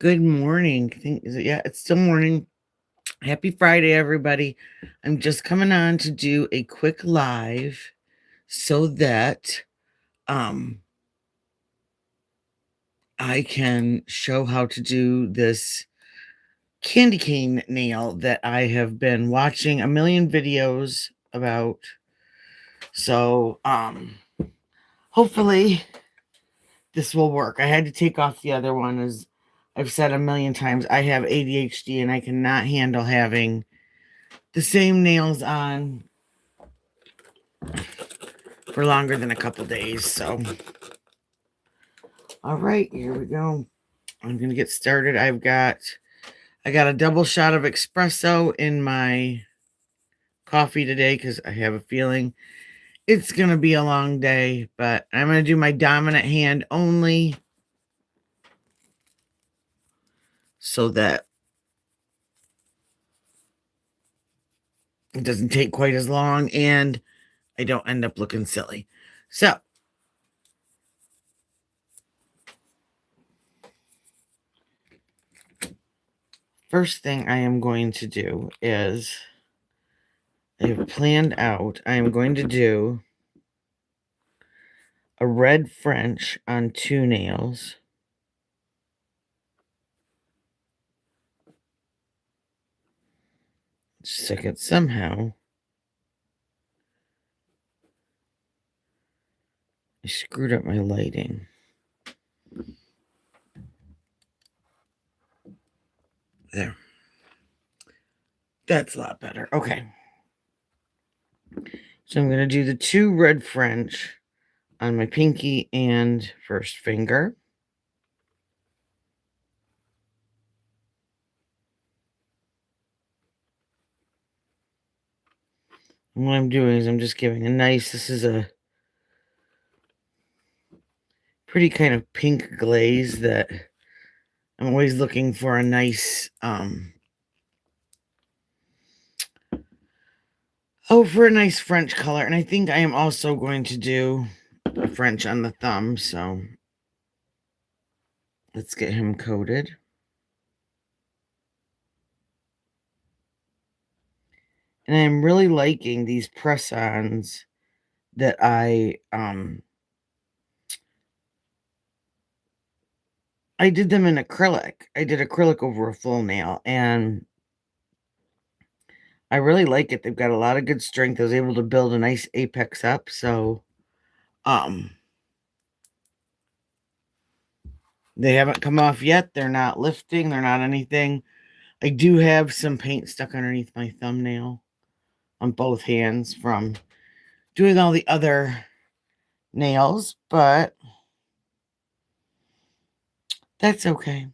Good morning. Is it? Yeah, it's still morning. Happy Friday, everybody. I'm just coming on to do a quick live so that um I can show how to do this candy cane nail that I have been watching a million videos about. So hopefully this will work. I had to take off the other one, as I've said a million times. I have ADHD and I cannot handle having the same nails on for longer than a couple days. So, all right, here we go. I'm gonna get started. I got a double shot of espresso in my coffee today because I have a feeling it's gonna be a long day. But I'm gonna do my dominant hand only so that it doesn't take quite as long and I don't end up looking silly. So, first thing I am going to do is I have planned out, I am going to do a red French on 2 nails. Just a second, somehow I screwed up my lighting. There. That's a lot better. Okay. So I'm going to do the 2 red French on my pinky and first finger. And what I'm doing is I'm just giving a nice, this is a pretty kind of pink glaze that I'm always looking for a nice, for a nice French color. And I think I am also going to do a French on the thumb. So let's get him coated. And I'm really liking these press-ons that I did them in acrylic. I did acrylic over a full nail, and I really like it. They've got a lot of good strength. I was able to build a nice apex up, so they haven't come off yet. They're not lifting. They're not anything. I do have some paint stuck underneath my thumbnail on both hands from doing all the other nails, but that's okay.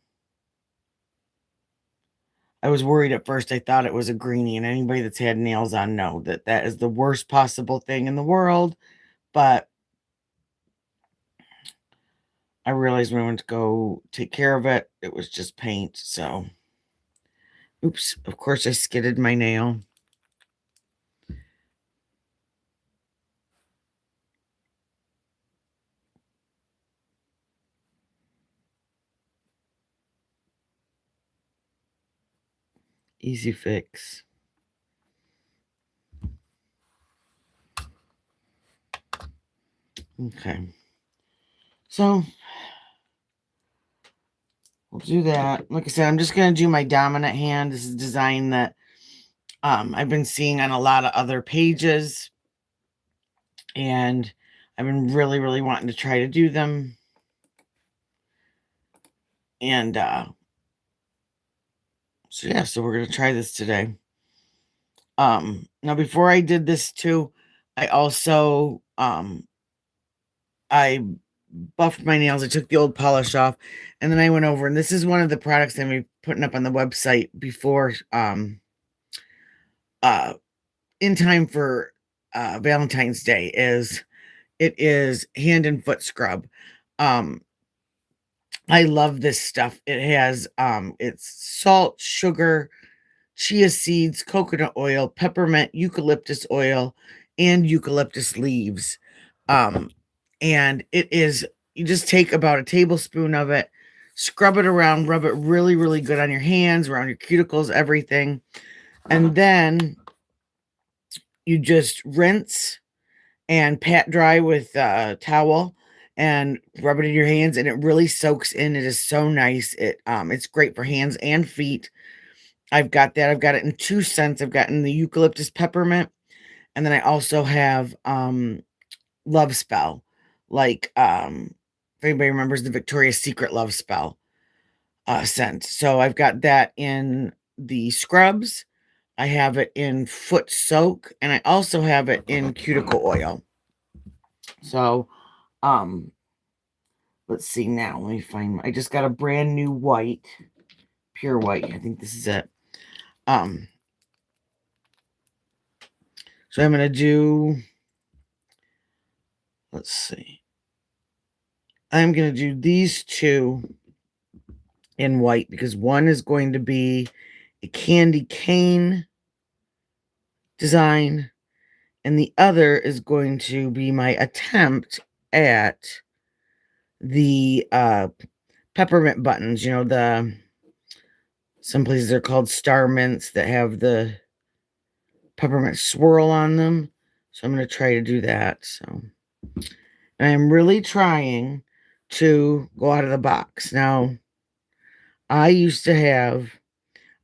I was worried at first. I thought it was a greenie, and anybody that's had nails on know that that is the worst possible thing in the world. But I realized when I went to go take care of it, it was just paint. So, oops, of course I skidded my nail. Easy fix. Okay. So, we'll do that. Like I said, I'm just going to do my dominant hand. This is a design that I've been seeing on a lot of other pages. And I've been really, really wanting to try to do them. And so yeah, so we're going to try this today. Now before I did this too, I also I buffed my nails. I took the old polish off, and then I went over, and this is one of the products I'm be putting up on the website before in time for Valentine's Day. It is hand and foot scrub. I love this stuff. It has it's salt, sugar, chia seeds, coconut oil, peppermint, eucalyptus oil, and eucalyptus leaves. And it is, you just take about a tablespoon of it, scrub it around, rub it really, really good on your hands, around your cuticles, everything. And then you just rinse and pat dry with a towel and rub it in your hands, and it really soaks in. It is so nice. It's great for hands and feet. I've got that. I've got it in 2 scents. I've gotten the eucalyptus peppermint, and then I also have Love Spell. Like if anybody remembers the Victoria's Secret Love Spell scent. So I've got that in the scrubs. I have it in foot soak, and I also have it in cuticle oil. So let's see now. Let me find I just got a brand new white, pure white. I think this is it. So I'm gonna do, let's see. I'm gonna do these two in white because one is going to be a candy cane design, and the other is going to be my attempt at the peppermint buttons. You know, some places are called star mints that have the peppermint swirl on them. So I'm going to try to do that. So, and I'm really trying to go out of the box. Now, I used to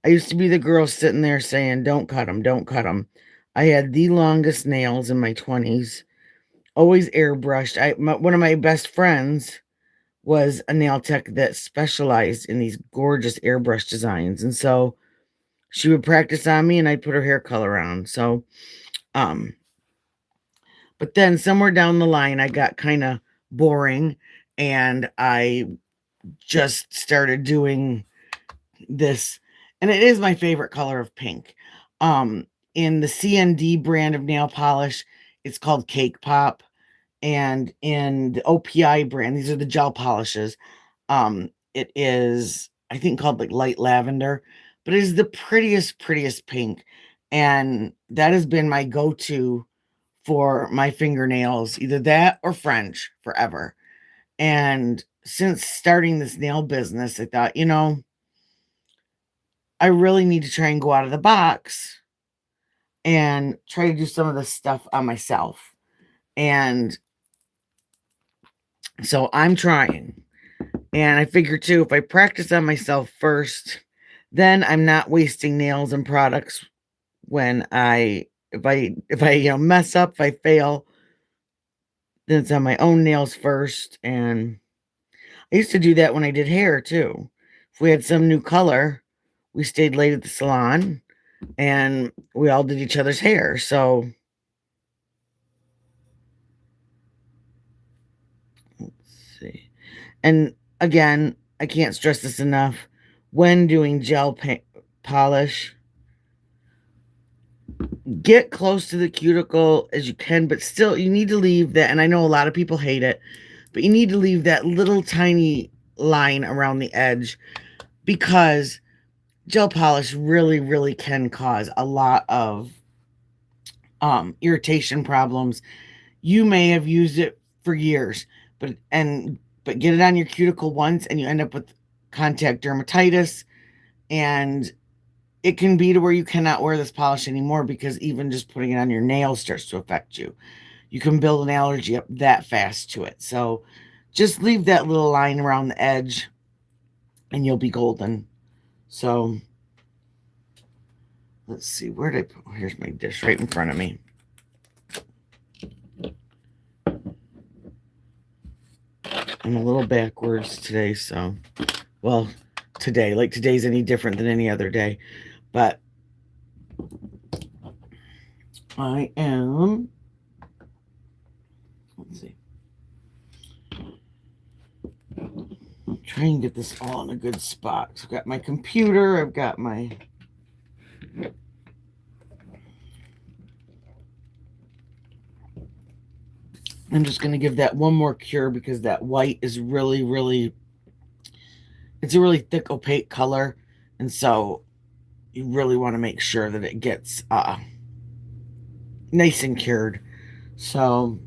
be the girl sitting there saying, don't cut them, don't cut them. I had the longest nails in my 20s, always airbrushed. One of my best friends was a nail tech that specialized in these gorgeous airbrush designs. And so she would practice on me and I'd put her hair color on. So, but then somewhere down the line, I got kind of boring and I just started doing this, and it is my favorite color of pink. In the CND brand of nail polish, it's called Cake Pop, and in the OPI brand, these are the gel polishes. It is, I think, called like light lavender, but it is the prettiest pink, and that has been my go-to for my fingernails, either that or French forever. And since starting this nail business, I thought, I really need to try and go out of the box and try to do some of this stuff on myself. And so I'm trying. And I figure too, if I practice on myself first, then I'm not wasting nails and products when if I mess up, if I fail, then it's on my own nails first. And I used to do that when I did hair too. If we had some new color, we stayed late at the salon and we all did each other's hair. So let's see. And again, I can't stress this enough. When doing gel polish, get close to the cuticle as you can, but still, you need to leave that. And I know a lot of people hate it, but you need to leave that little tiny line around the edge because gel polish really, really can cause a lot of irritation problems. You may have used it for years, but get it on your cuticle once and you end up with contact dermatitis, and it can be to where you cannot wear this polish anymore because even just putting it on your nails starts to affect you. You can build an allergy up that fast to it. So just leave that little line around the edge and you'll be golden. So let's see, where did I put, here's my dish right in front of me. I'm a little backwards today, so, well, today, like today's any different than any other day, but I am, let's see, I'm trying to get this all in a good spot. So I've got my computer, I've got my, I'm just going to give that one more cure because that white is really, really, it's a really thick, opaque color. And so you really want to make sure that it gets nice and cured. So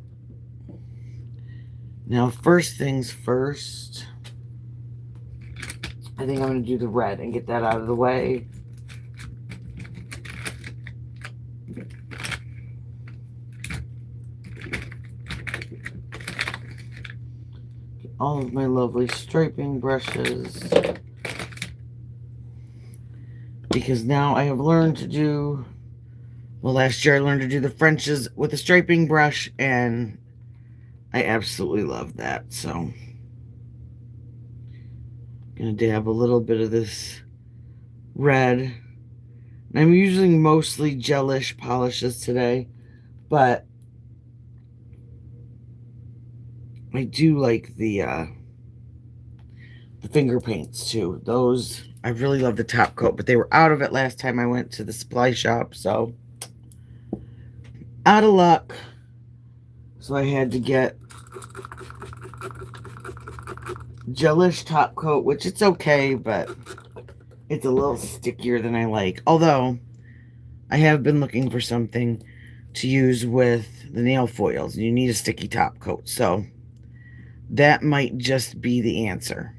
now, first things first, I think I'm going to do the red and get that out of the way. Get all of my lovely striping brushes. Because now I have learned to do, well, last year I learned to do the Frenches with a striping brush, and I absolutely love that. So I'm going to dab a little bit of this red. And I'm using mostly gelish polishes today, but I do like the finger paints too. Those, I really love the top coat, but they were out of it last time I went to the supply shop, so out of luck. So I had to get gelish top coat, which it's okay, but it's a little stickier than I like. Although I have been looking for something to use with the nail foils. You need a sticky top coat, so that might just be the answer.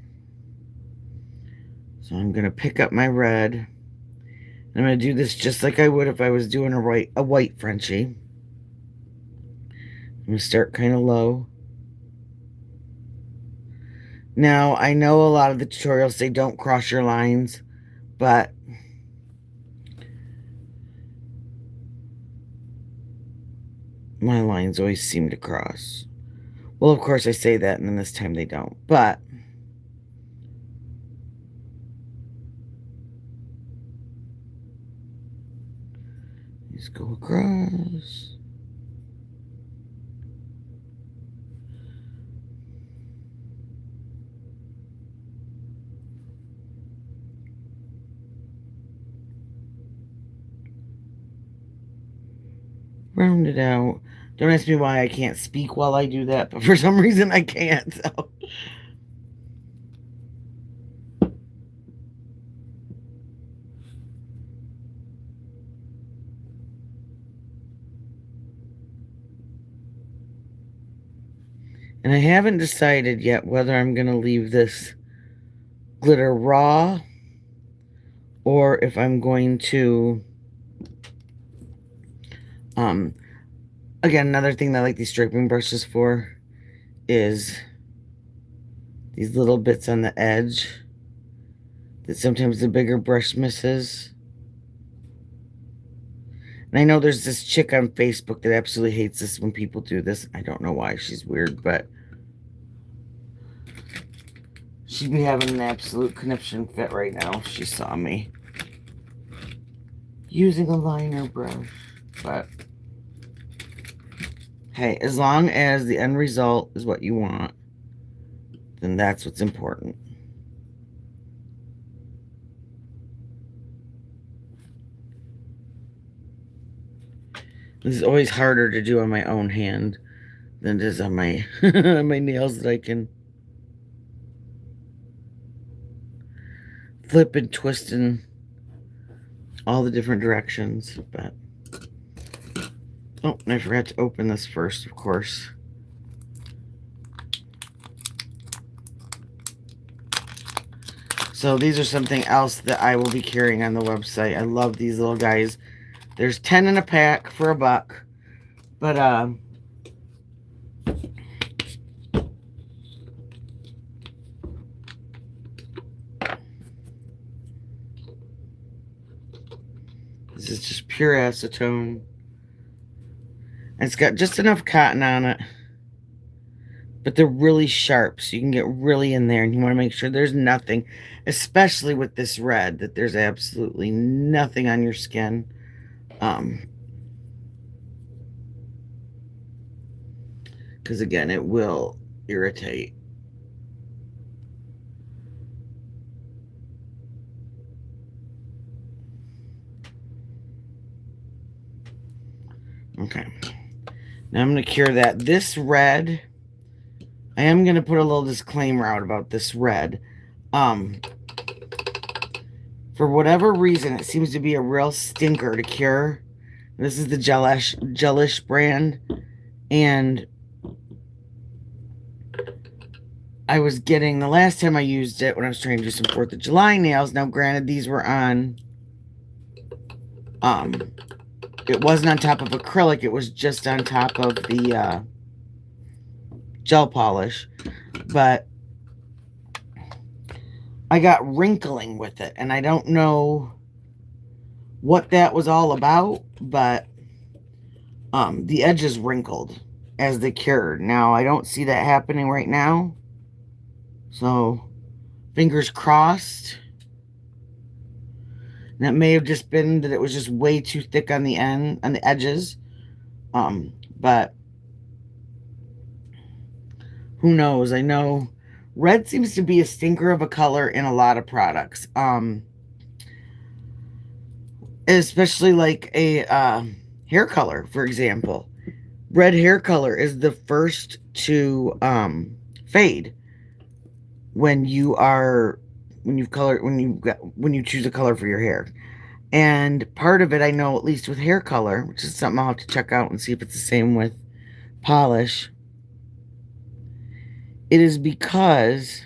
So I'm going to pick up my red. And I'm going to do this just like I would if I was doing a white Frenchie. I'm going to start kind of low. Now, I know a lot of the tutorials say don't cross your lines, but my lines always seem to cross. Well, of course I say that, and then this time they don't. But just go across. Round it out. Don't ask me why I can't speak while I do that, but for some reason I can't. So. And I haven't decided yet whether I'm going to leave this glitter raw or if I'm going to, again, another thing that I like these striping brushes for is these little bits on the edge that sometimes the bigger brush misses. And I know there's this chick on Facebook that absolutely hates this when people do this. I don't know why. She's weird, but she'd be having an absolute conniption fit right now if she saw me using a liner brush. But hey, as long as the end result is what you want, then that's what's important. This is always harder to do on my own hand than it is on my my nails that I can flip and twist in all the different directions. But oh, and I forgot to open this first, of course. So these are something else that I will be carrying on the website. I love these little guys. There's 10 in a pack for $1. But this is just pure acetone. And it's got just enough cotton on it. But they're really sharp, so you can get really in there, and you want to make sure there's nothing, especially with this red, that there's absolutely nothing on your skin. Because again, it will irritate. Okay. Now I'm going to cure that. This red, I am going to put a little disclaimer out about this red. For whatever reason, it seems to be a real stinker to cure. This is the Gelish brand. And I was getting the last time I used it when I was trying to do some 4th of July nails. Now, granted, these were on, it wasn't on top of acrylic. It was just on top of the gel polish. But I got wrinkling with it. And I don't know what that was all about. But the edges wrinkled as they cured. Now, I don't see that happening right now. So, fingers crossed. And it may have just been that it was just way too thick on the edges. But who knows? I know red seems to be a stinker of a color in a lot of products. Especially like a hair color, for example. Red hair color is the first to fade when you choose a color for your hair. And part of it, I know, at least with hair color, which is something I'll have to check out and see if it's the same with polish, it is because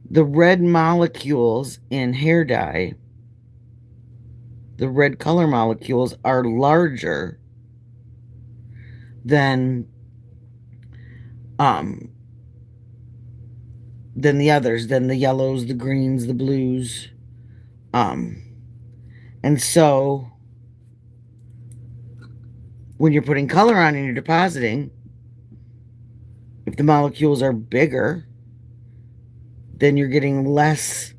the red molecules in hair dye, the red color molecules, are larger than the others, than the yellows, the greens, the blues. And so when you're putting color on and you're depositing, if the molecules are bigger, then you're getting less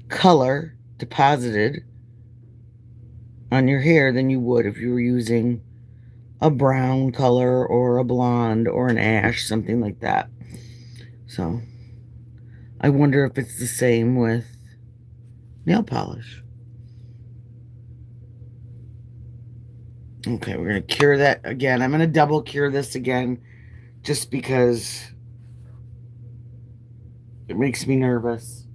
color deposited on your hair than you would if you were using a brown color or a blonde or an ash, something like that. So I wonder if it's the same with nail polish. Okay, we're going to cure that again. I'm going to double cure this again just because it makes me nervous.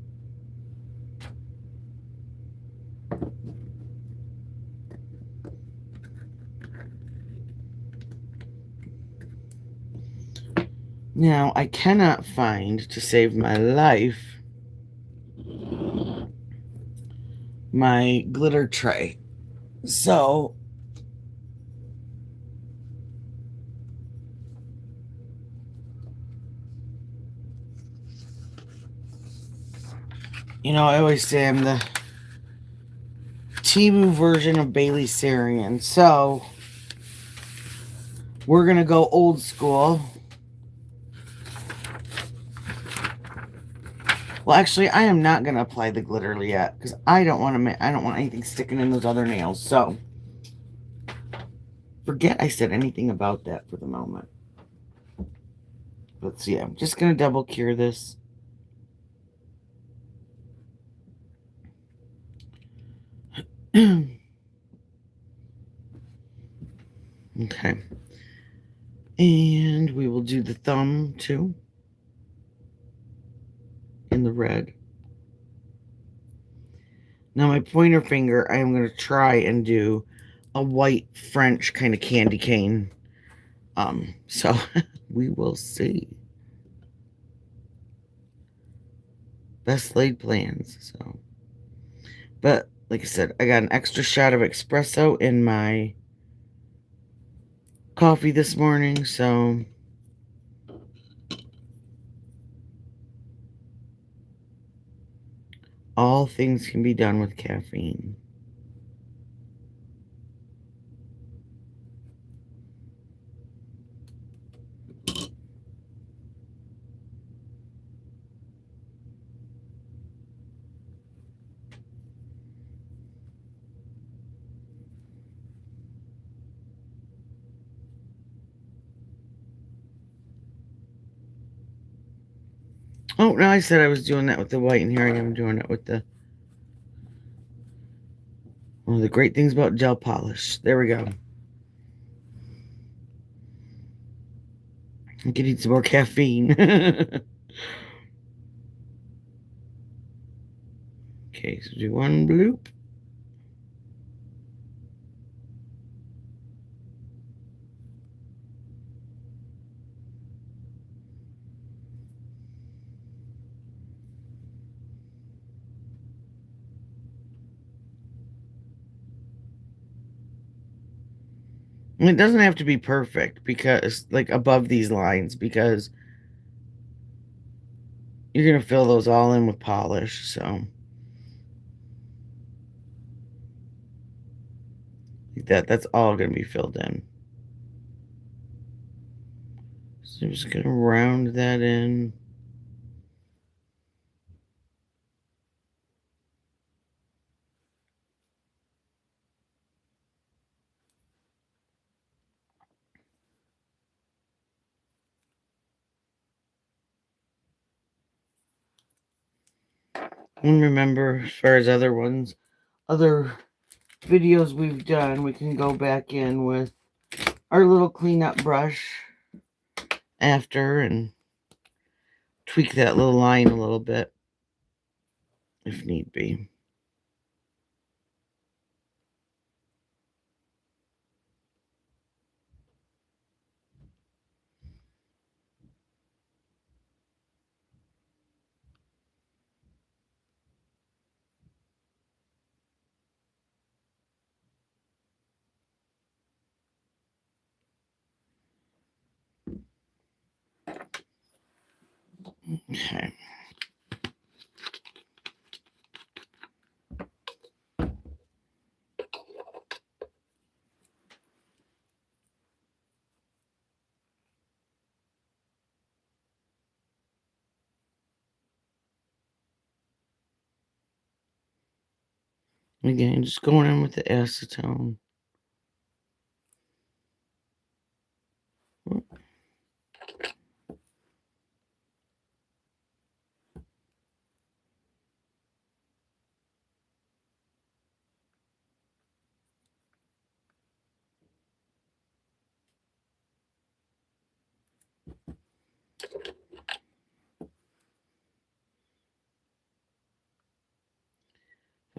Now, I cannot find, to save my life, my glitter tray. So, I always say I'm the Timu version of Bailey Sarian. So, we're going to go old school. Well, actually, I am not going to apply the glitter yet because I don't want anything sticking in those other nails. So, forget I said anything about that for the moment. Let's see. I'm just going to double cure this. Okay. And we will do the thumb too. In the red. Now my pointer finger, I am going to try and do a white French kind of candy cane. So we will see. Best laid plans. So, but like I said, I got an extra shot of espresso in my coffee this morning, so all things can be done with caffeine. Oh, no, I said I was doing that with the white, and here I am doing it with the... One of the great things about gel polish. There we go. I could eat some more caffeine. Okay, so do one bloop. And it doesn't have to be perfect because, like, above these lines, because you're going to fill those all in with polish. So like that's all going to be filled in. So I'm just going to round that in. And remember, as far as other videos we've done, we can go back in with our little cleanup brush after and tweak that little line a little bit if need be. Okay. Again, just going in with the acetone.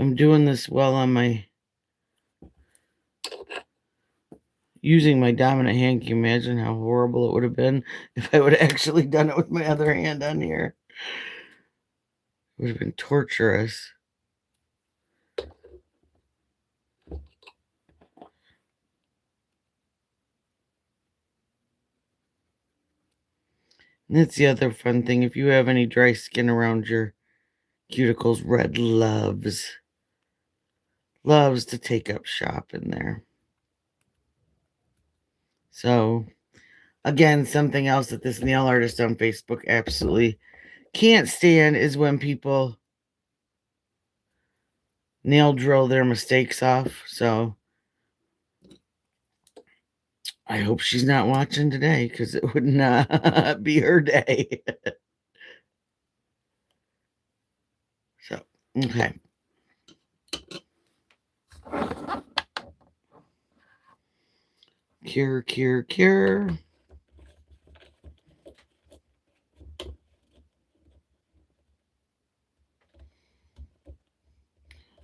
I'm doing this while on my using my dominant hand. Can you imagine how horrible it would have been if I would have actually done it with my other hand on here? It would have been torturous. And that's the other fun thing. If you have any dry skin around your cuticles, red loves to take up shop in there. So again, something else that this nail artist on Facebook absolutely can't stand is when people nail drill their mistakes off. So I hope she's not watching today because it would not be her day. So, okay. Cure.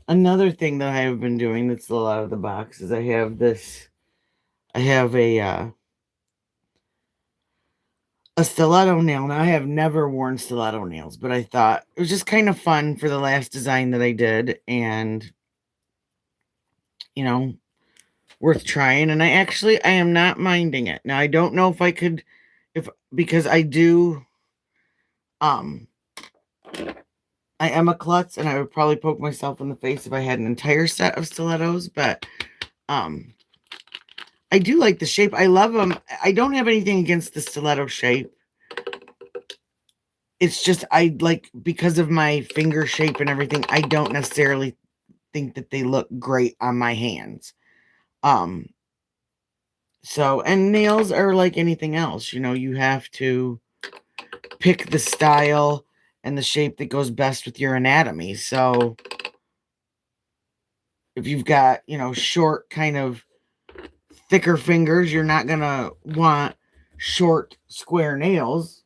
Another thing that I have been doing that's still out of the box is I have a stiletto nail. Now, I have never worn stiletto nails, but I thought it was just kind of fun for the last design that I did, and you know, worth trying. And I am not minding it. Now, I don't know if I could, if because um I am a klutz and I would probably poke myself in the face if I had an entire set of stilettos, but um I do like the shape. I love them. I don't have anything against the stiletto shape. It's just I like, because of my finger shape and everything, I don't necessarily think that they look great on my hands. Um so, and nails are like anything else, you have to pick the style and the shape that goes best with your anatomy. So if you've got, short, kind of thicker fingers, you're not going to want short square nails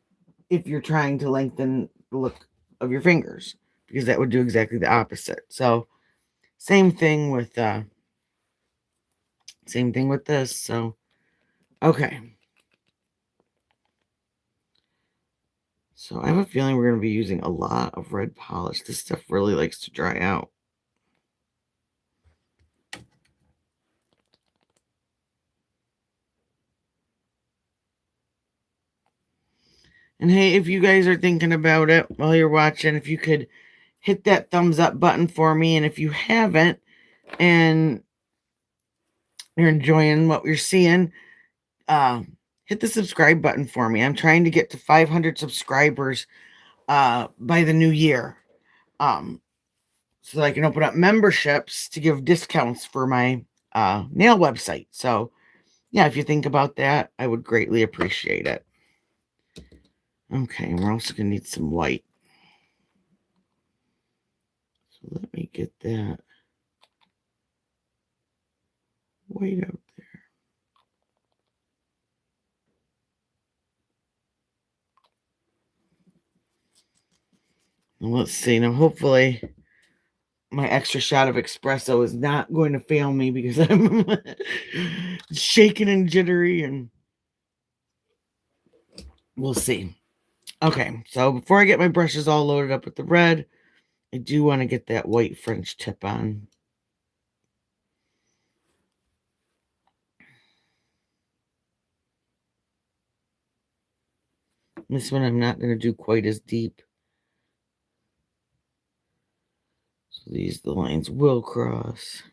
if you're trying to lengthen the look of your fingers, because that would do exactly the opposite. So same thing with this. So okay. So I have a feeling we're going to be using a lot of red polish. This stuff really likes to dry out. And hey, if you guys are thinking about it while you're watching, if you could hit that thumbs up button for me. And if you haven't and you're enjoying what you're seeing, uh, hit the subscribe button for me. I'm trying to get to 500 subscribers by the new year. So that I can open up memberships to give discounts for my nail website. So yeah, if you think about that, I would greatly appreciate it. Okay, we're also going to need some white. So let me get that white out there. Now let's see. Now, hopefully, my extra shot of espresso is not going to fail me because I'm shaking and jittery, and we'll see. Okay, so before I get my brushes all loaded up with the red, I do want to get that white French tip on. This one I'm not going to do quite as deep. So the lines will cross.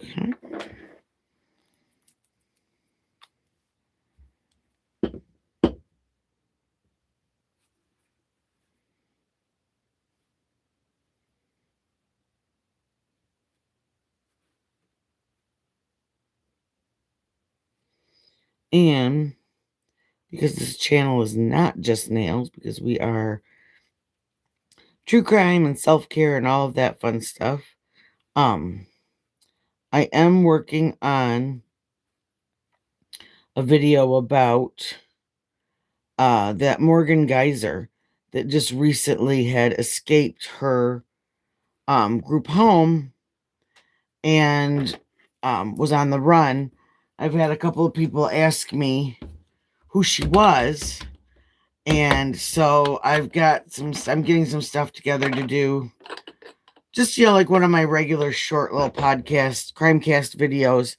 Okay. And because this channel is not just nails, because we are true crime and self-care and all of that fun stuff, I am working on a video about that Morgan Geyser that just recently had escaped her group home and was on the run. I've had a couple of people ask me who she was, and so I'm getting some stuff together to do. Just, like one of my regular short little podcast, crimecast videos,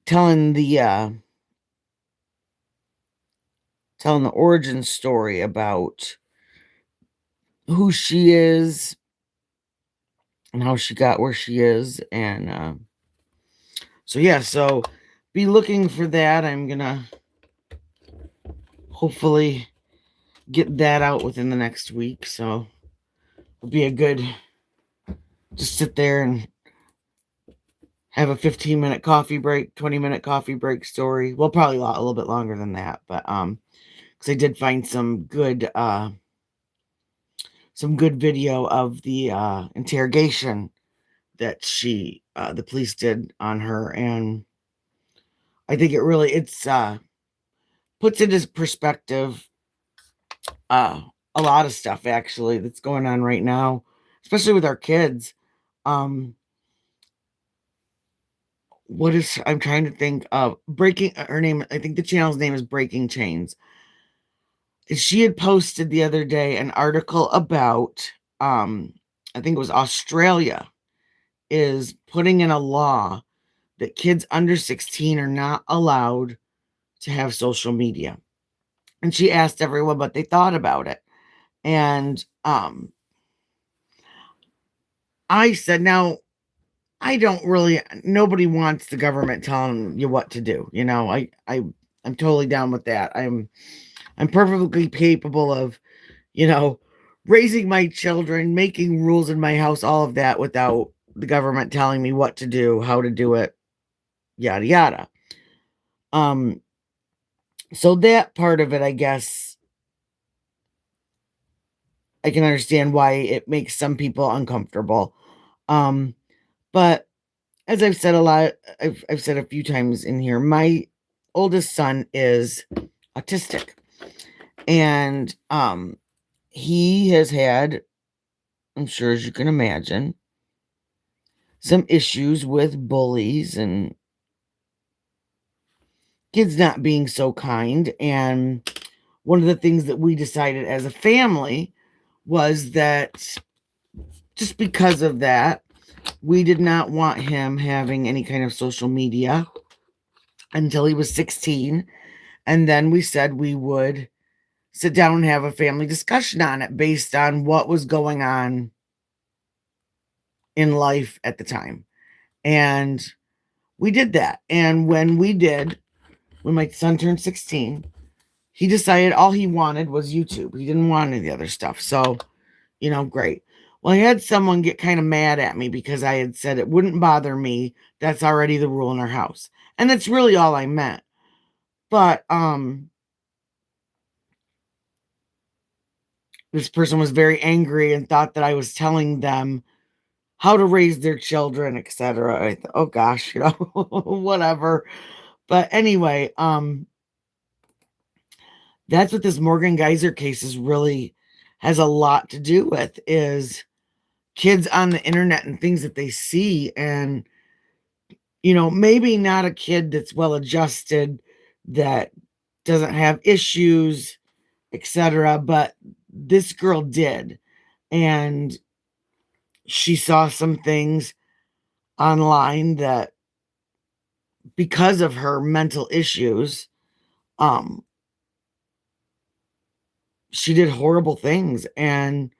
telling the origin story about who she is and how she got where she is. And so yeah, so be looking for that. I'm gonna hopefully get that out within the next week. So it'll be a good, just sit there and have a 15-minute coffee break, 20-minute coffee break story. Well, probably a little bit longer than that, but because I did find some good video of the interrogation that the police did on her, and I think it's puts into perspective a lot of stuff actually that's going on right now, especially with our kids. Um, I'm trying to think of breaking her name. I think the channel's name is Breaking Chains. She had posted the other day an article about I think it was Australia is putting in a law that kids under 16 are not allowed to have social media. And she asked everyone what they thought about it. And I said, now, nobody wants the government telling you what to do. I'm totally down with that. I'm perfectly capable of, raising my children, making rules in my house, all of that without the government telling me what to do, how to do it, yada yada. So that part of it, I guess I can understand why it makes some people uncomfortable. But as I've said I've said a few times in here, my oldest son is autistic, and he has had, I'm sure as you can imagine, some issues with bullies and kids not being so kind. And one of the things that we decided as a family was that just because of that, we did not want him having any kind of social media until he was 16. And then we said we would sit down and have a family discussion on it based on what was going on in life at the time. And we did that. And when my son turned 16, he decided all he wanted was YouTube. He didn't want any of the other stuff. So, great. Well, I had someone get kind of mad at me because I had said it wouldn't bother me. That's already the rule in our house. And that's really all I meant. But this person was very angry and thought that I was telling them how to raise their children, etc. I thought, oh gosh, whatever. But anyway, that's what this Morgan Geyser case is really has a lot to do with is kids on the internet and things that they see. And, maybe not a kid that's well adjusted, that doesn't have issues, etc. But this girl did. And she saw some things online that because of her mental issues, um, she did horrible things. And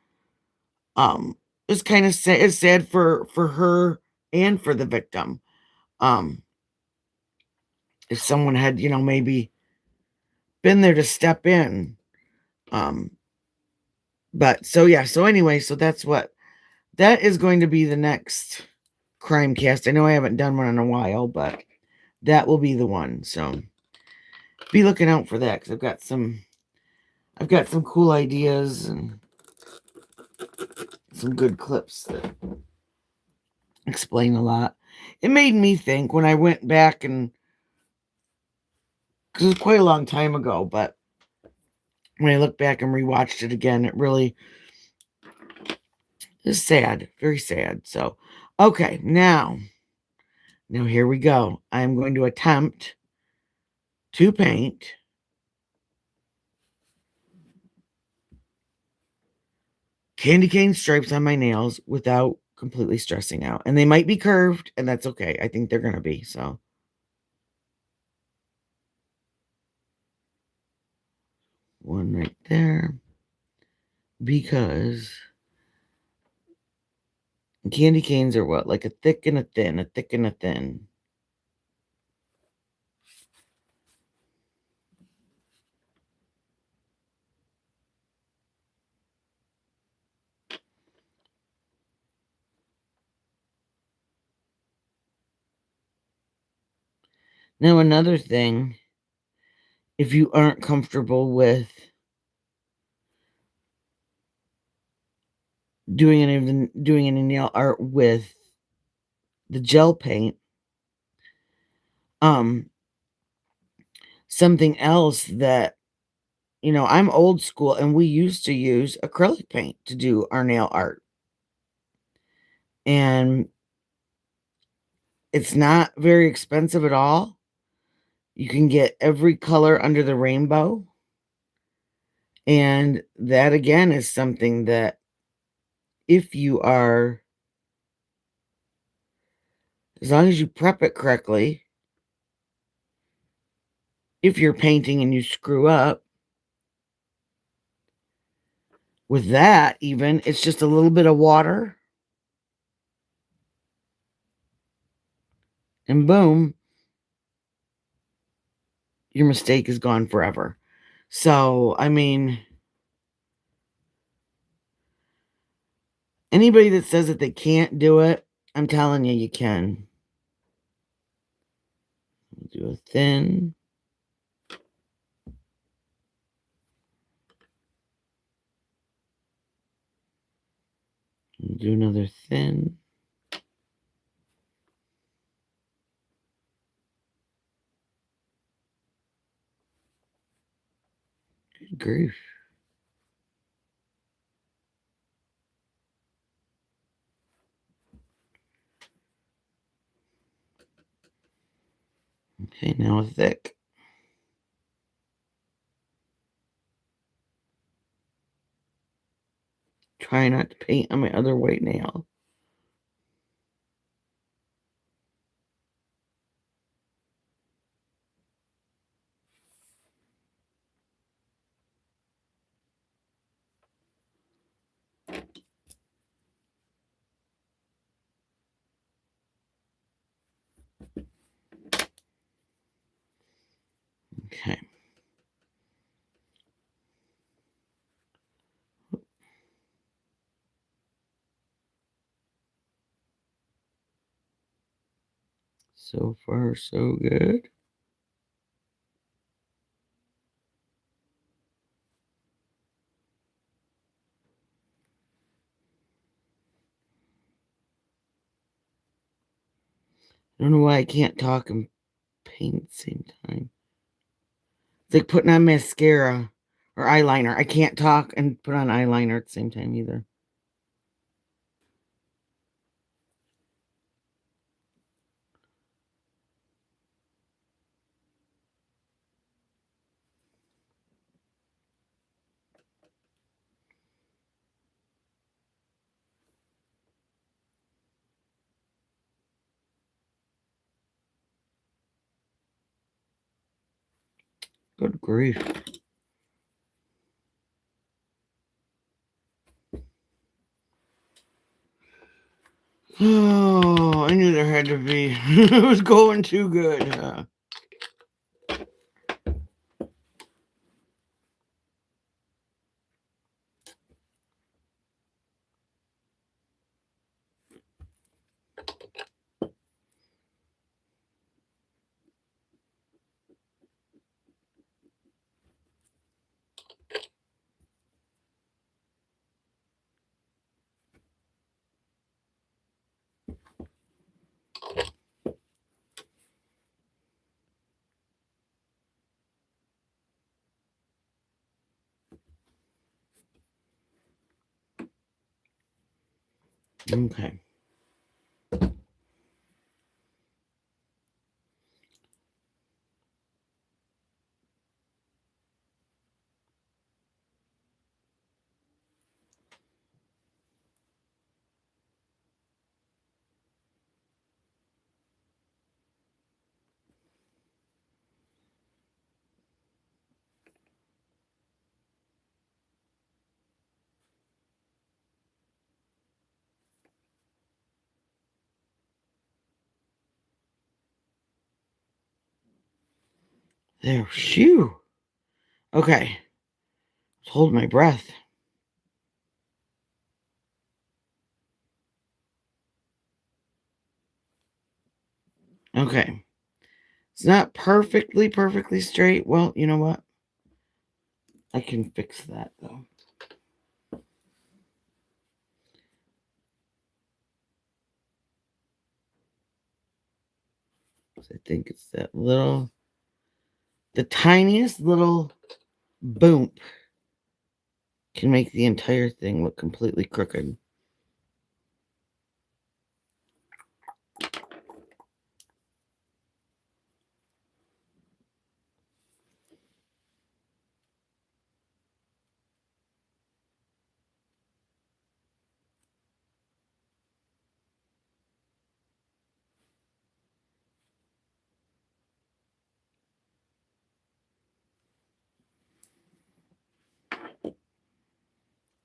it's kind of sad. It's sad for her and for the victim. Um, if someone had, maybe been there to step in. Um, but so yeah, so anyway, so that is going to be the next crime cast. I know I haven't done one in a while, but that will be the one. So be looking out for that because I've got some cool ideas and some good clips that explain a lot. It made me think when I went back and because it was quite a long time ago, but when I look back and rewatched it again, it really is sad, very sad. So, okay, now here we go. I'm going to attempt to paint candy cane stripes on my nails without completely stressing out. And they might be curved, and that's okay. I think they're going to be. So, one right there. Because candy canes are what? Like a thick and a thin, a thick and a thin. Now, another thing, if you aren't comfortable with doing any nail art with the gel paint, um, something else that I'm old school, and we used to use acrylic paint to do our nail art, and it's not very expensive at all. You can get every color under the rainbow, and that again is something that if you are as long as you prep it correctly, if you're painting and you screw up with that, even it's just a little bit of water and boom, your mistake is gone forever. So, I mean, anybody that says that they can't do it, I'm telling you, you can. Do a thin. Do another thin. Good grief. Okay, now a thick. try not to paint on my other white nail. Okay. So far, so good. I don't know why I can't talk and paint at the same time. It's like putting on mascara or eyeliner. I can't talk and put on eyeliner at the same time either. Good grief. Oh, I knew there had to be. It was going too good. Okay. There. Shoo. Okay. Hold my breath. Okay. It's not perfectly straight. Well, you know what? I can fix that though. I think it's that the tiniest little boom can make the entire thing look completely crooked.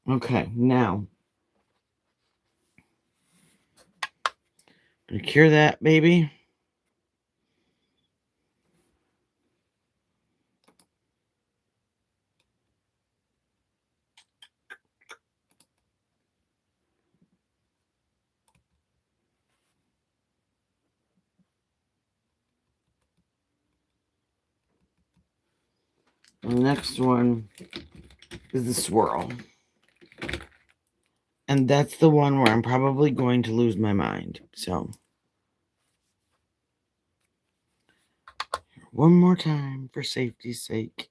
Okay, now I'm gonna cure that baby. The next one is the swirl. And that's the one where I'm probably going to lose my mind. So, one more time for safety's sake.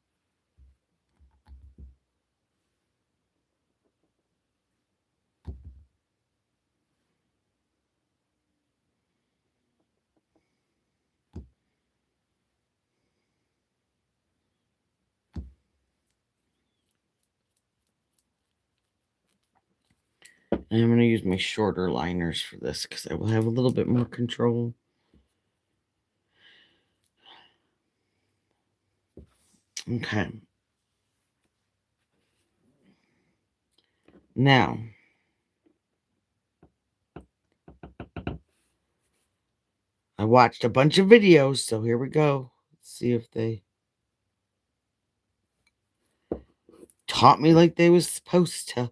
And I'm going to use my shorter liners for this because I will have a little bit more control. Okay. Now, I watched a bunch of videos, so here we go. Let's see if they taught me like they was supposed to.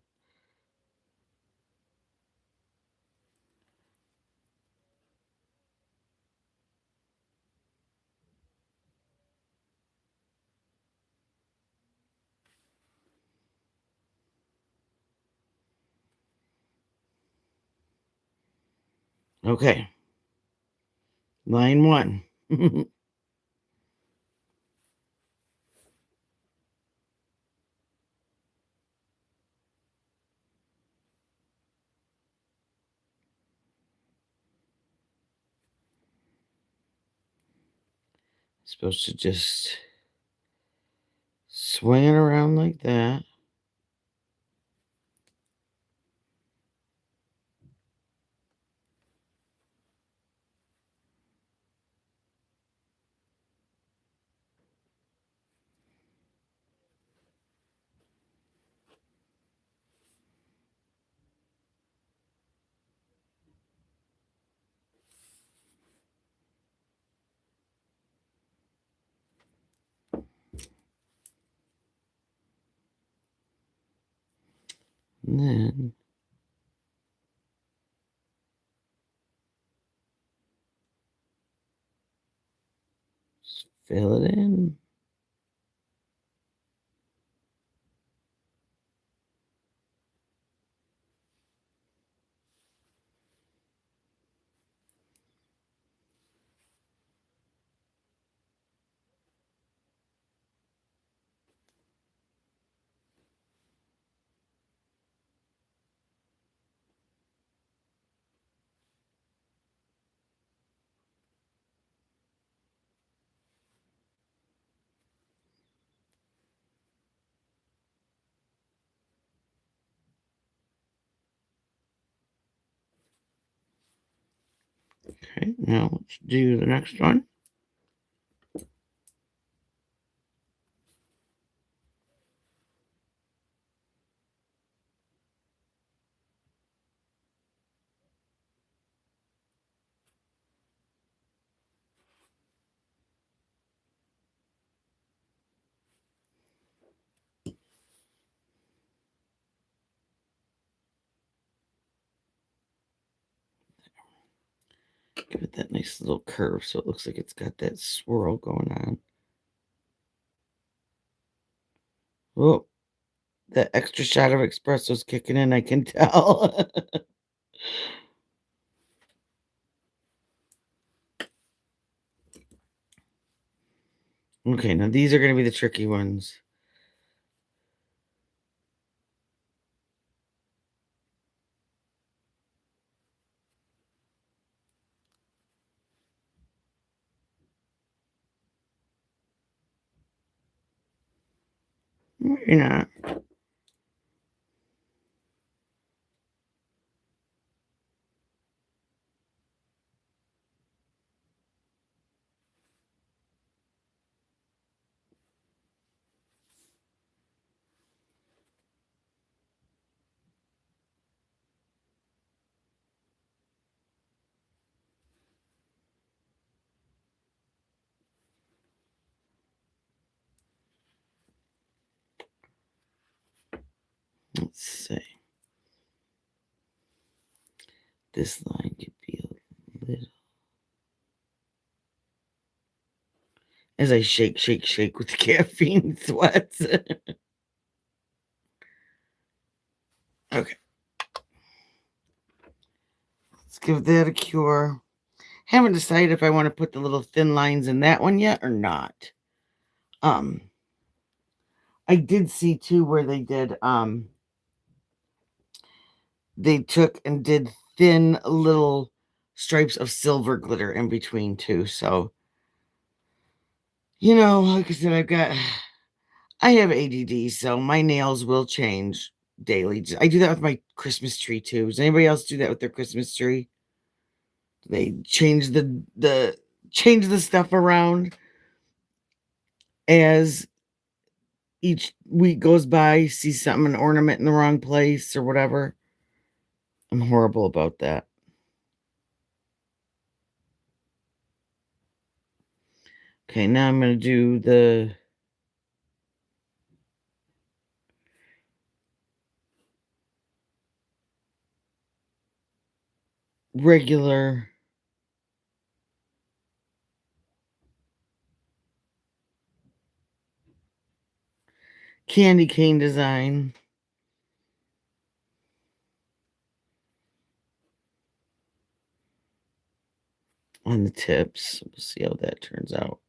Okay. Line 1. Supposed to just swing it around like that. And then just fill it in. Okay, now let's do the next one. Give it that nice little curve so it looks like it's got that swirl going on. Oh, that extra shot of espresso's kicking in, I can tell. Okay, now these are going to be the tricky ones. Maybe not. Let's see. This line could be a little. As I shake, shake, shake with the caffeine sweats. Okay. Let's give that a cure. Haven't decided if I want to put the little thin lines in that one yet or not. I did see too where they took and did thin little stripes of silver glitter in between too. So, like I said, I have ADD, so my nails will change daily. I do that with my Christmas tree too. Does anybody else do that with their Christmas tree? They change the stuff around as each week goes by, see something, an ornament in the wrong place or whatever. I'm horrible about that. Okay, now I'm going to do the regular candy cane design on the tips. We'll see how that turns out.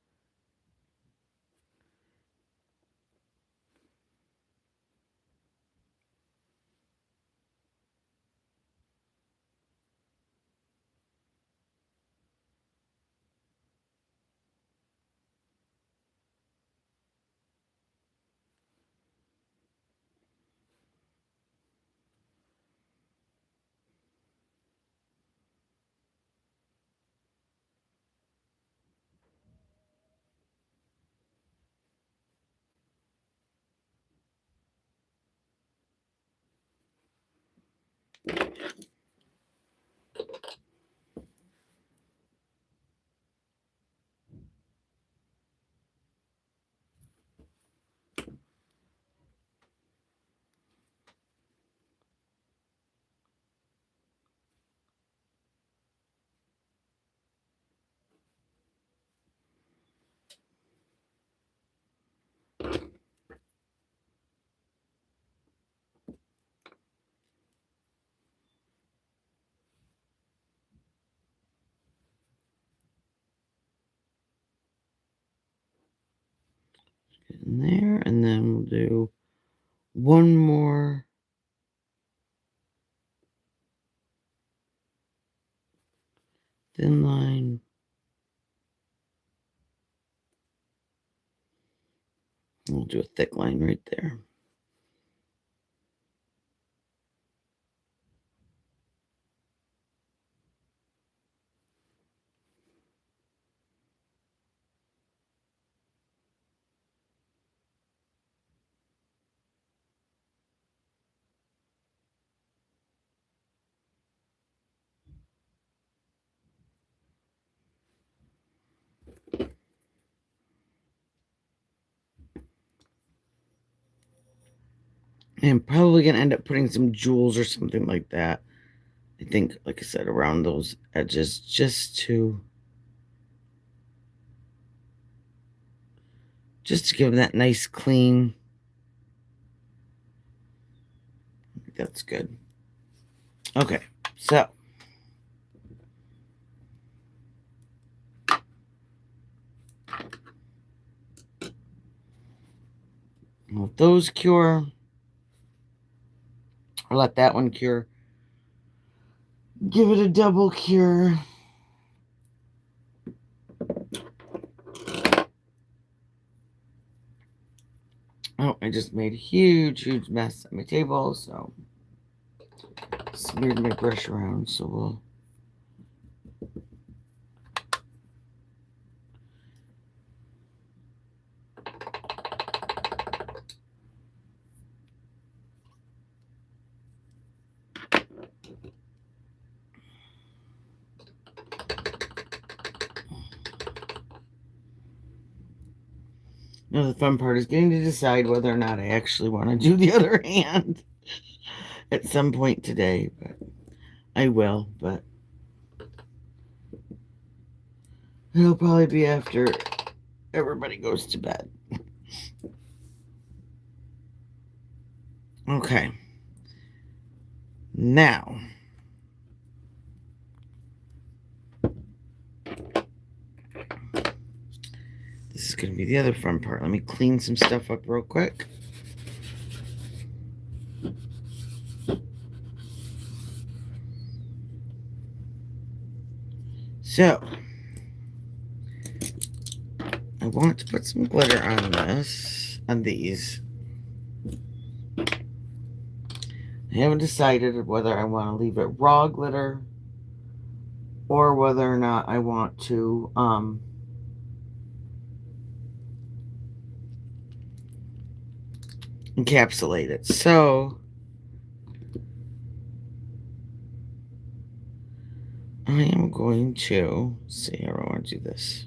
In there, and then we'll do one more thin line. We'll do a thick line right there. I'm probably going to end up putting some jewels or something like that. I think, like I said, around those edges, just to give them that nice clean. I think that's good. Okay, so let those cure, or let that one cure. Give it a double cure. Oh, I just made a huge mess on my table, so smeared my brush around, so we'll now the fun part is getting to decide whether or not I actually want to do the other hand at some point today, but I will, but it'll probably be after everybody goes to bed. Okay. Now, this is going to be the other fun part. Let me clean some stuff up real quick. So, I want to put some glitter on these. I haven't decided whether I want to leave it raw glitter or whether or not I want to encapsulate it. So I am going to see how I want to do this.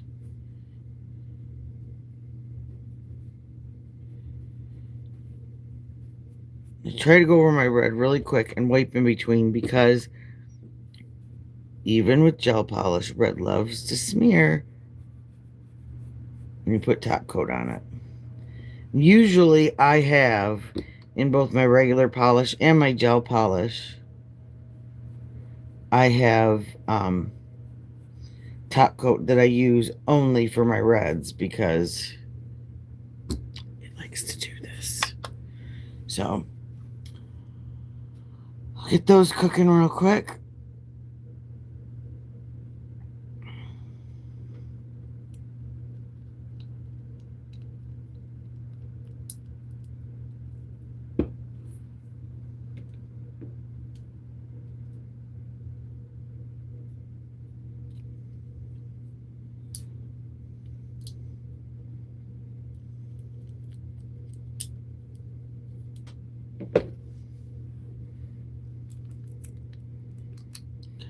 I try to go over my red really quick and wipe in between, because even with gel polish, red loves to smear when you put top coat on it. Usually I have, in both my regular polish and my gel polish, I have top coat that I use only for my reds, because it likes to do this. So I'll get those cooking real quick.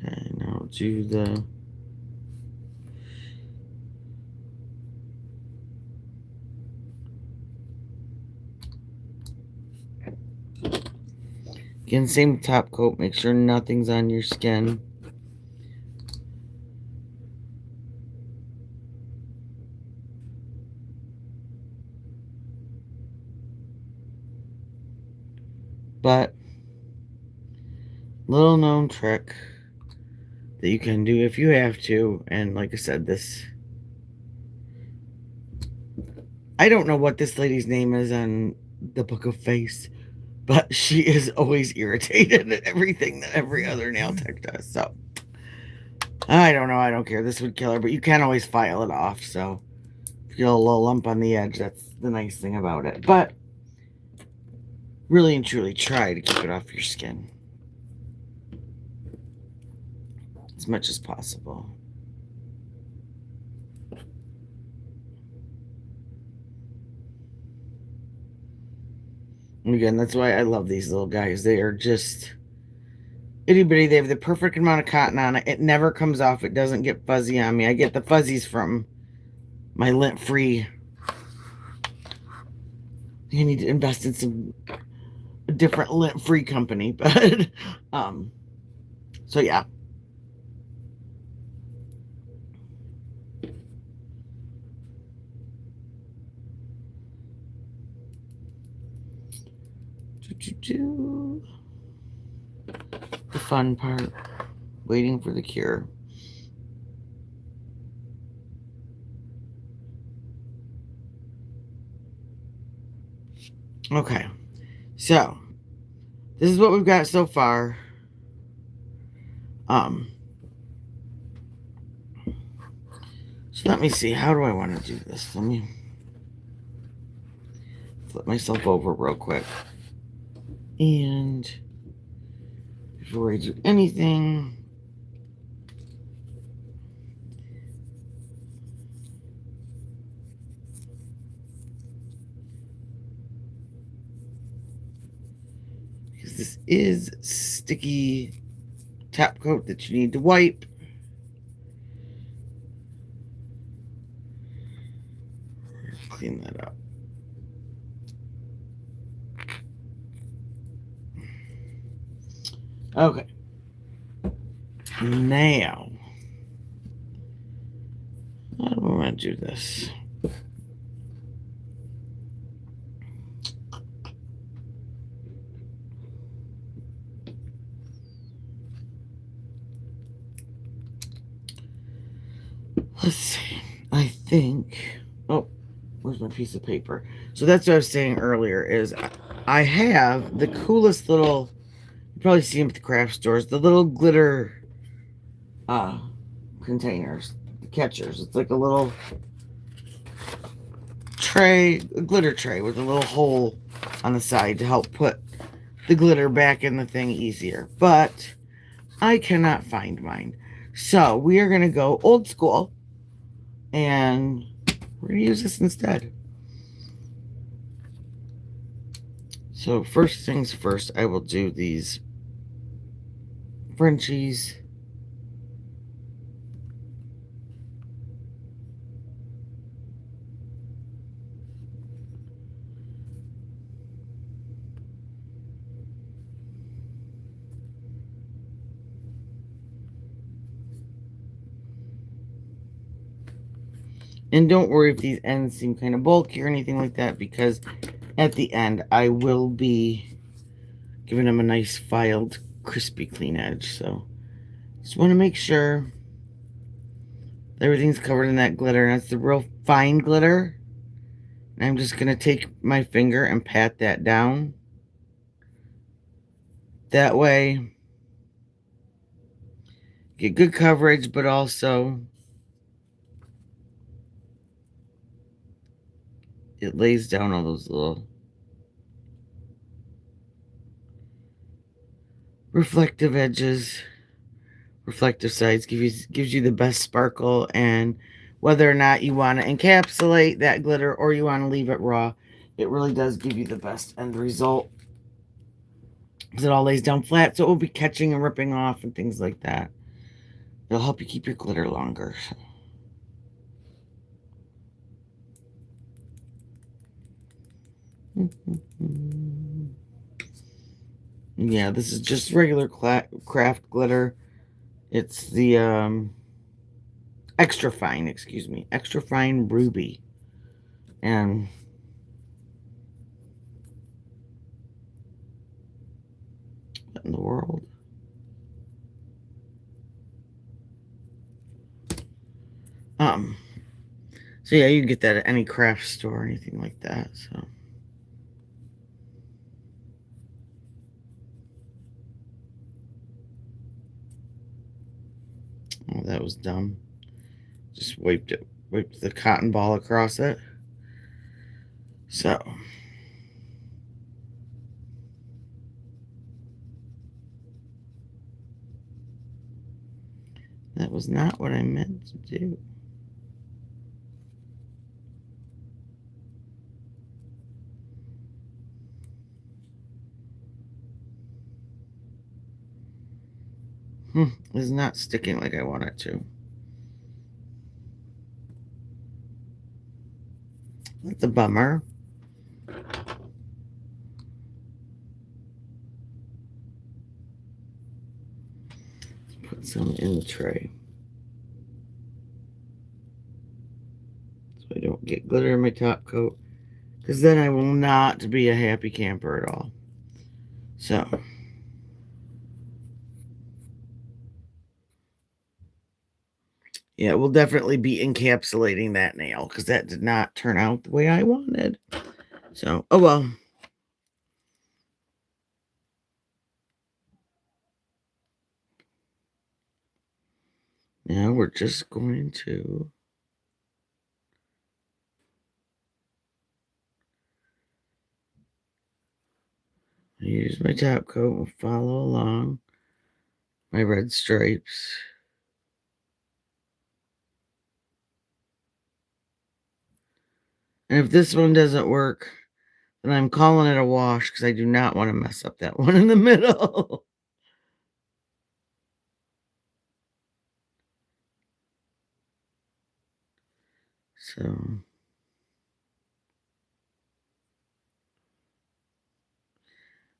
Okay, now do the again, same top coat. Make sure nothing's on your skin. But little known trick that you can do if you have to, and like I said, this, I don't know what this lady's name is on the Book of Face, but she is always irritated at everything that every other nail tech does. So I don't know. I don't care. This would kill her, but you can always file it off. So if you get a little lump on the edge, that's the nice thing about it. But really and truly try to keep it off your skin as much as possible. And again, that's why I love these little guys. They are just itty bitty. They have the perfect amount of cotton on it. It never comes off. It doesn't get fuzzy on me. I get the fuzzies from my lint-free. I need to invest in a different lint-free company, but so yeah. The fun part, waiting for the cure. Okay, so this is what we've got so far. So let me see, how do I want to do this? Let me flip myself over real quick. And before I do anything, because this is sticky top coat that you need to wipe. Clean that up. Okay. Now, how do I want to do this? Let's see. I think, oh, where's my piece of paper? So that's what I was saying earlier, is I have the coolest little, you probably see them at the craft stores, the little glitter containers, the catchers. It's like a little tray, a glitter tray with a little hole on the side to help put the glitter back in the thing easier. But I cannot find mine. So we are going to go old school. And we're going to use this instead. So first things first, I will do these Frenchies. And don't worry if these ends seem kind of bulky or anything like that, because at the end I will be giving them a nice filed, crispy, clean edge. So just want to make sure everything's covered in that glitter. And that's the real fine glitter. And I'm just going to take my finger and pat that down. That way, get good coverage, but also it lays down all those little reflective edges, reflective sides, gives you the best sparkle. And whether or not you want to encapsulate that glitter or you want to leave it raw, it really does give you the best end result, because it all lays down flat, so it will be catching and ripping off and things like that. It'll help you keep your glitter longer. Yeah, this is just regular craft glitter. It's the extra fine, excuse me, extra fine ruby. And what in the world? So yeah, you can get that at any craft store or anything like that. So oh, that was dumb. Just wiped the cotton ball across it. So that was not what I meant to do. It's not sticking like I want it to. That's a bummer. Let's put some in the tray, so I don't get glitter in my top coat, because then I will not be a happy camper at all. So yeah, we'll definitely be encapsulating that nail, because that did not turn out the way I wanted. So, oh well. Now we're just going to use my top coat and follow along my red stripes. And if this one doesn't work, then I'm calling it a wash, because I do not want to mess up that one in the middle. So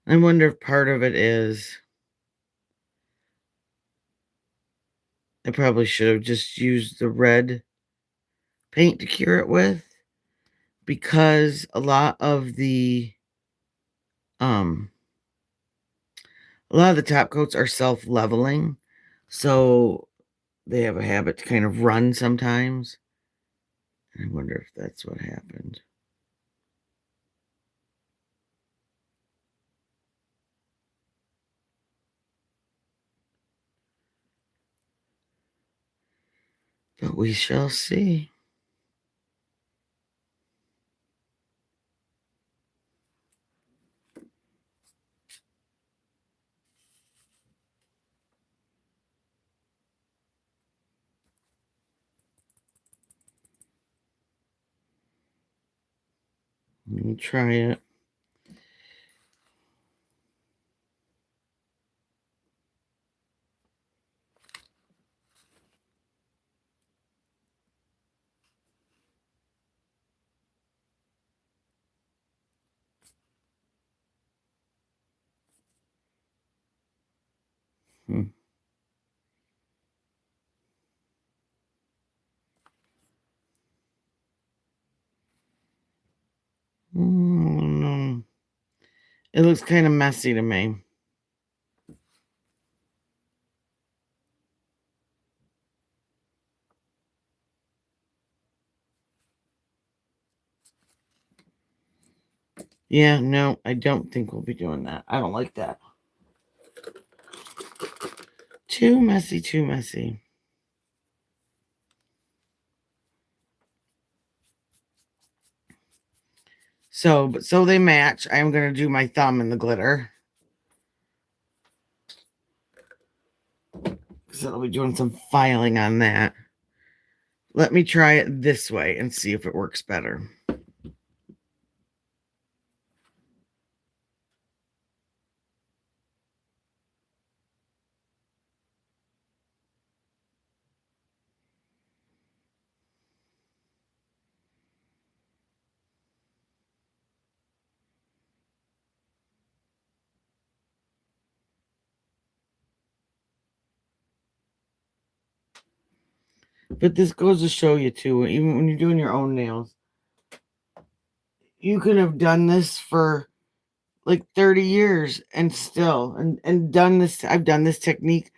I wonder if part of it is I probably should have just used the red paint to cure it with, because um a lot of the top coats are self-leveling, so they have a habit to kind of run sometimes. I wonder if that's what happened. But we shall see. Let me try it. Hmm. No. It looks kind of messy to me. Yeah, no, I don't think we'll be doing that. I don't like that. Too messy, too messy. So they match. I'm going to do my thumb in the glitter. Because I'll be doing some filing on that. Let me try it this way and see if it works better. But this goes to show you too, even when you're doing your own nails, you could have done this for like 30 years and still and done this. I've done this technique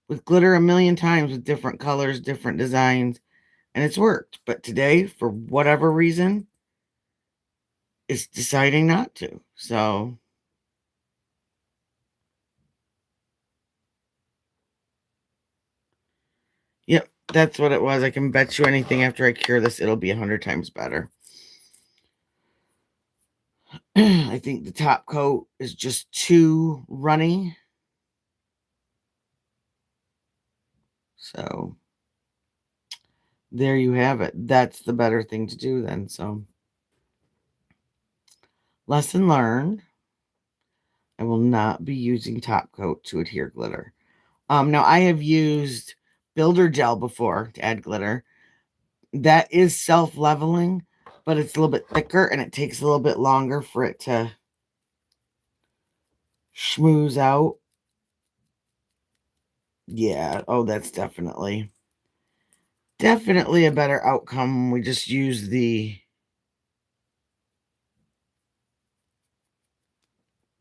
with glitter a million times with different colors, different designs, and it's worked. But today, for whatever reason, it's deciding not to. So, yep, that's what it was. I can bet you anything after I cure this, it'll be 100 times better. I think the top coat is just too runny. So, there you have it. That's the better thing to do then. So, lesson learned. I will not be using top coat to adhere glitter. Now I have used builder gel before to add glitter. That is self-leveling, but it's a little bit thicker and it takes a little bit longer for it to schmooze out. Yeah, oh, that's definitely a better outcome when we just use the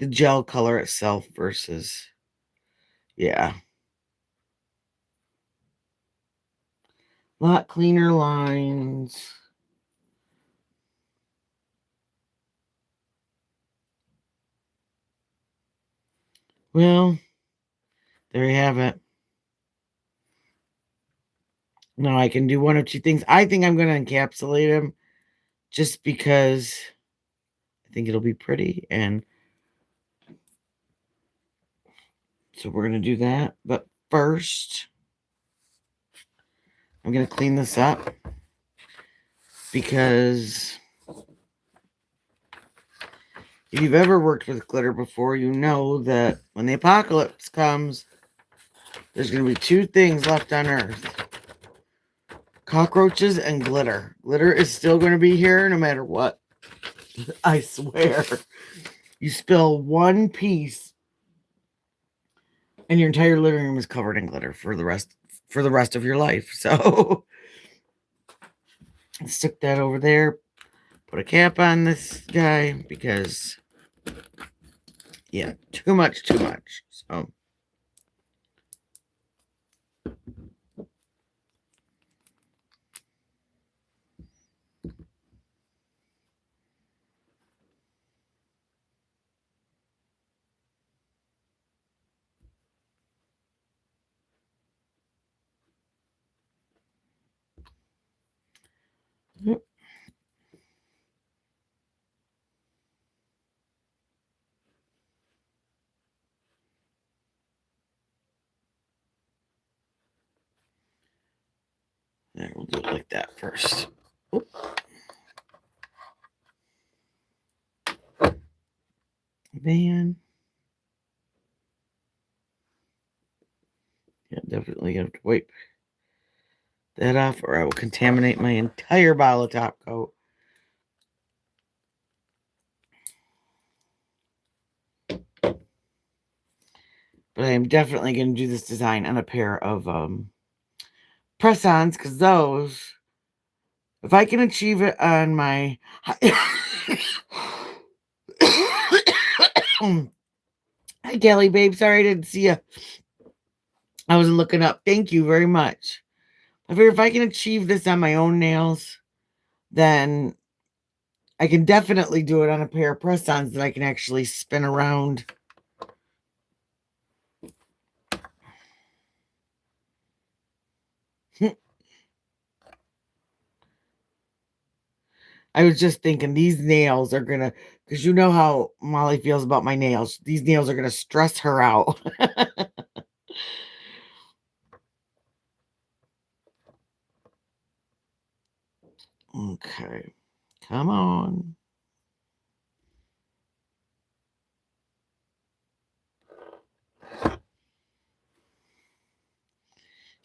gel color itself versus, yeah. A lot cleaner lines. Well, there you have it. Now I can do one of two things. I think I'm going to encapsulate them just because I think it'll be pretty. And so we're going to do that. But first, I'm going to clean this up because if you've ever worked with glitter before, you know that when the apocalypse comes, there's going to be two things left on Earth: cockroaches and glitter. Glitter is still going to be here no matter what. I swear. You spill one piece and your entire living room is covered in glitter for the rest of your life. So stick that over there. Put a cap on this guy because, yeah, too much, too much. So there, we'll do it like that first. Oop. Man. Yeah, definitely have to wipe that off or I will contaminate my entire bottle of top coat. But I am definitely going to do this design on a pair of press-ons because those, if I can achieve it on my Hi, Kelly, babe. Sorry I didn't see you. I wasn't looking up. Thank you very much. I figure if I can achieve this on my own nails, then I can definitely do it on a pair of press-ons that I can actually spin around. I was just thinking these nails are gonna, because you know how Molly feels about my nails. These nails are gonna stress her out. Okay, come on.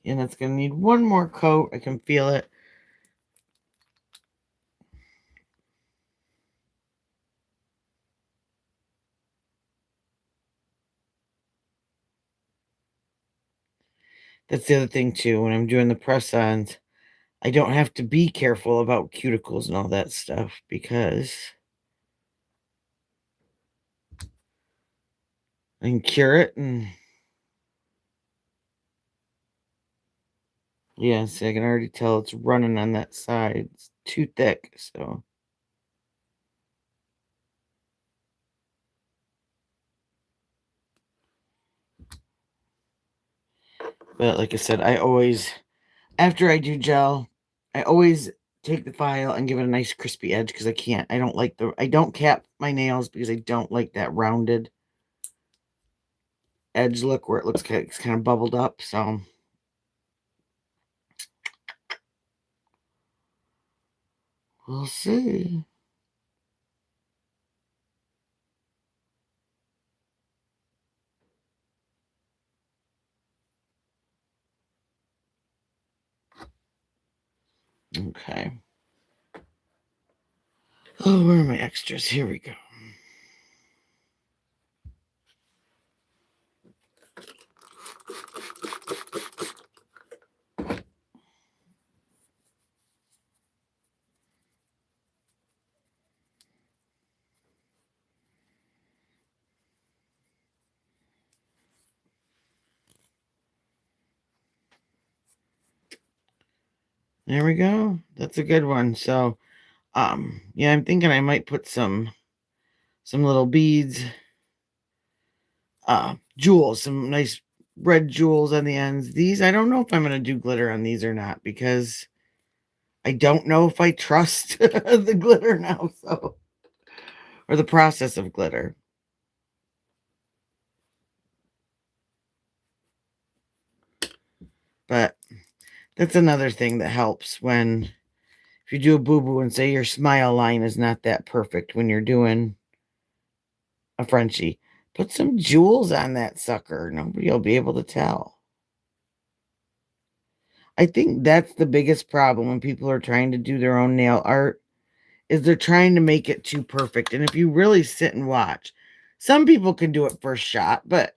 And it's gonna need one more coat. I can feel it. That's the other thing too. When I'm doing the press-ons, I don't have to be careful about cuticles and all that stuff because I can cure it. And yeah, see, I can already tell it's running on that side. It's too thick. So, but like I said, I always, after I do gel, I always take the file and give it a nice crispy edge because I don't cap my nails because I don't like that rounded edge look where it looks like it's kind of bubbled up. So, we'll see. Okay. Oh, where are my extras? Here we go. There we go. That's a good one. So, yeah, I'm thinking I might put some little beads, jewels, some nice red jewels on the ends. These, I don't know if I'm going to do glitter on these or not because I don't know if I trust the glitter now, so, or the process of glitter. But that's another thing that helps when, if you do a boo-boo and say your smile line is not that perfect when you're doing a Frenchie, put some jewels on that sucker. Nobody will be able to tell. I think that's the biggest problem when people are trying to do their own nail art is they're trying to make it too perfect. And if you really sit and watch, some people can do it first shot, but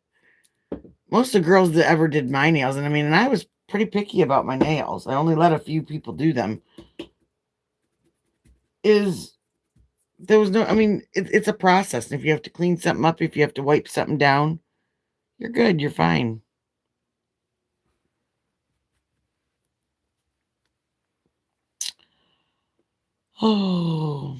most of the girls that ever did my nails, and I mean, and I was pretty picky about my nails. I only let a few people do them. Is there was no, I mean, it's a process. And if you have to clean something up, if you have to wipe something down, you're good. You're fine. Oh,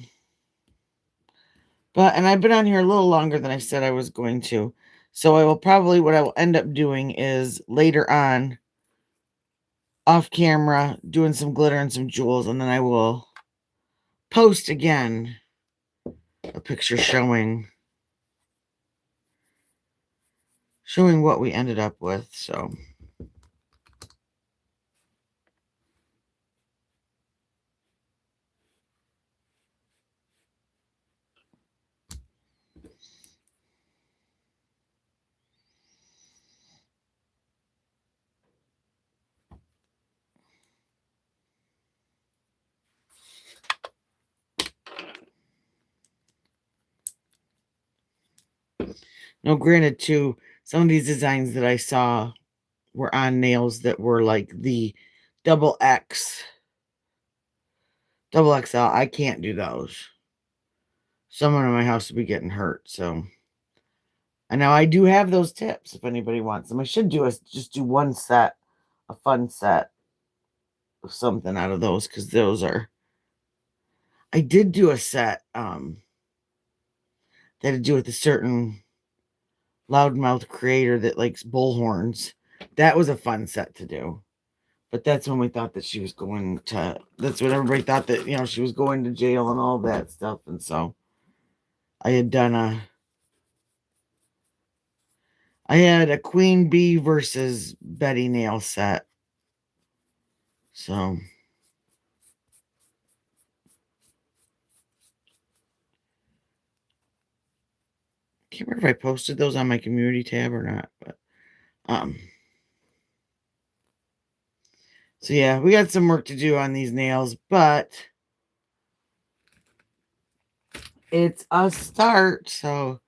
but, and I've been on here a little longer than I said I was going to. So I will probably, what I will end up doing is later on, off camera, doing some glitter and some jewels, and then I will post again a picture showing what we ended up with. So, Now, granted, too, some of these designs that I saw were on nails that were like the double X, double XL. I can't do those. Someone in my house would be getting hurt. So, and now I do have those tips if anybody wants them. I should just do one set, a fun set of something out of those because those are. I did do a set that had to do with a certain loudmouth creator that likes bullhorns. That was a fun set to do. But that's when we thought that she was going to, that's when everybody thought that, she was going to jail and all that stuff. And so I had done I had a Queen Bee versus Betty nail set. So can't remember if I posted those on my community tab or not, but so yeah, we got some work to do on these nails, but it's a start. So,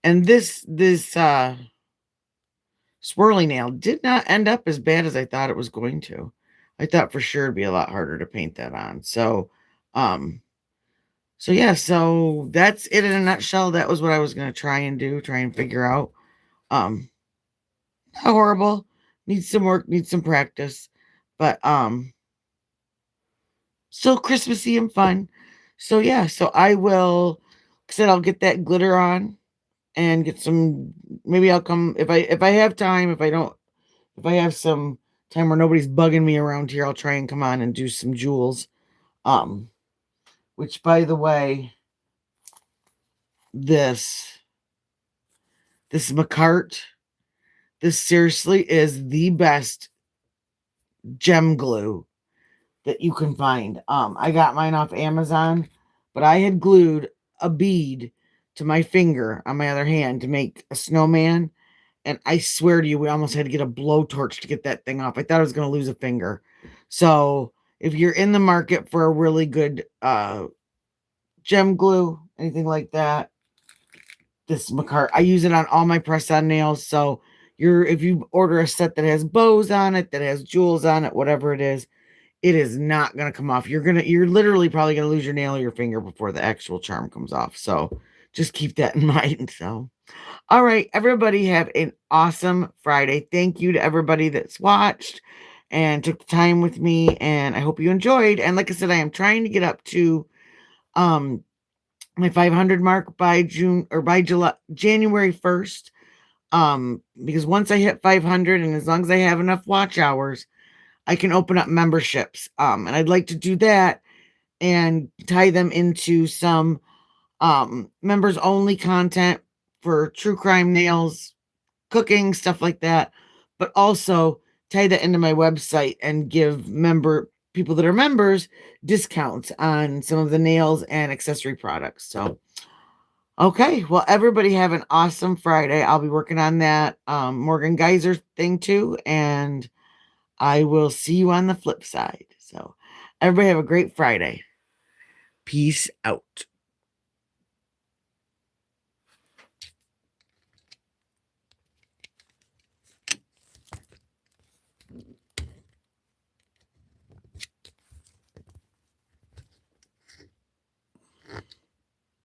and this swirly nail did not end up as bad as I thought it was going to. I thought for sure it'd be a lot harder to paint that on. So yeah, so that's it in a nutshell. That was what I was going to try and figure out. Um Not horrible. Needs some work, needs some practice, but still Christmassy and fun. So yeah, so I will, like I said, I'll get that glitter on and get some, maybe I'll come if I have time, if I don't, if I have some time where nobody's bugging me around here, I'll try and come on and do some jewels. Um, which by the way, this this McCart, this seriously is the best gem glue that you can find. I got mine off Amazon, but I had glued a bead to my finger on my other hand to make a snowman. And I swear to you, we almost had to get a blowtorch to get that thing off. I thought I was going to lose a finger. So if you're in the market for a really good gem glue, anything like that, this McCart, I use it on all my press-on nails. So if you order a set that has bows on it, that has jewels on it, whatever it is not going to come off. You're literally probably going to lose your nail or your finger before the actual charm comes off. So just keep that in mind. So, all right, everybody have an awesome Friday. Thank you to everybody that's watched and took the time with me. And I hope you enjoyed. And like I said, I am trying to get up to um my 500 mark by January 1st. Because once I hit 500 and as long as I have enough watch hours, I can open up memberships. And I'd like to do that and tie them into some members only content for true crime nails, cooking, stuff like that. But also tie that into my website and give people that are members discounts on some of the nails and accessory products. So okay, well, everybody have an awesome Friday. I'll be working on that Morgan Geyser thing too, and I will see you on the flip side. So, everybody have a great Friday. Peace out.